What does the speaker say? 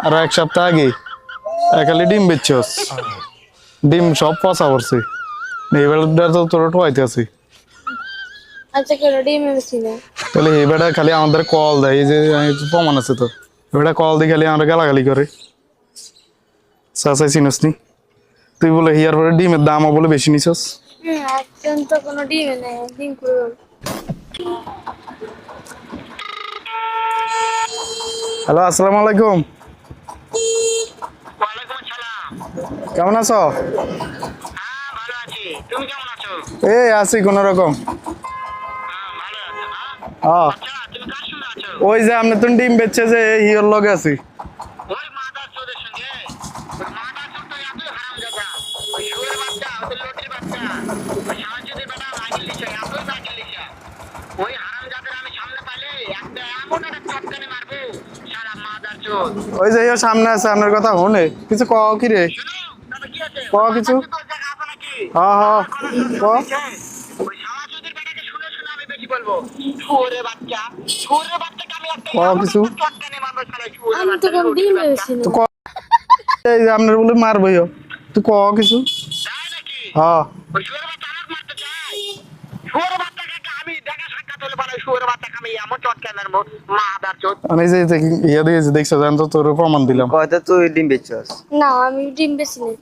আর এক সপ্তাহ আগে খালি ডিম বেচছস, ডিম সব পচা পড়ছে। এইবেলা তো তোর ঠোয়াইতে আছি। আচ্ছা কেন ডিম এনেছি না? তাহলে এই বেটা খালি আমাদের কল দেয়, এই যে প্রমাণ আছে তো, বেটা কল দিয়ে খালি আমরা গালাগালি করে। চাচাই চিনস নি তুই? বলে হিয়ার পরে ডিমের দামও বলে বেশি নিছস। একজন তো কোনো ডিম নেই, ডিম করবো। হ্যালো, আসসালামু আলাইকুম। ওয়ালাইকুম আসসালাম। কেমন আছো? হ্যাঁ ভালো আছি, তুমি কেমন আছো? এই আছি কোন রকম। হ্যাঁ ভালো আছো না? হ্যাঁ, আচ্ছা তুমি কার সঙ্গে আছো? ওই যে আপনি তো ডিম বেচছে যে হিয়ার লগে আছি। ওই মাদার চোদের সঙ্গে। ওই মাদার চোদ তো এতই হারামজাদা। ওই শুয়োরের বাচ্চা, ওদের লটির বাচ্চা, ওই সামাজিদের বেটা লাগিয়ে লিখে, এতই লাগিয়ে লিখে। ওই হারামজাদের আমি সামনে পাইলে একটা এমন একটা চটকানি মারবো, সারা মাদার চোদ। ওই যে হিয়ার সামনে আছে, আপনার কথা শুনে কিছু কও কি রে? শুনো, তবে কি আছে? ক কিছু। মাদার চোদ জায়গা আছে নাকি? হ্যাঁ হ্যাঁ, ক। ওই সামাজিদের বেটাকে শুনে শুনে আমি বেশি বলবো। শুয়োরের বাচ্চা, শুয়োরের বাচ্চাকে আমি একটা ক কিছু। চটকানি মারবো, সারা শুয়োরের আমি তো বাচ্চা, কোনো ডিম লটির বাচ্চা। এনেছি না। তো ক, এই যে আপনার বলে মারবই হোক, তুই ক কিছু। তাই নাকি? হ্যাঁ, ওই শুয়োরের বাচ্চা আমাকে মারতে চায়? শুয়োরের বাচ্চাকে আমি দেখা সাক্ষাৎ হলে পরে শুয়োরের বাচ্চাকে আমি এমন চটকানি মারবো, মাদার চোদ। আমি যে ইয়ে দিয়েছি দেখছো, জান তো তোর প্রমাণ দিলাম। কয়টা তুই ডিম বেচছস? না আমি ডিম বেশি নেই।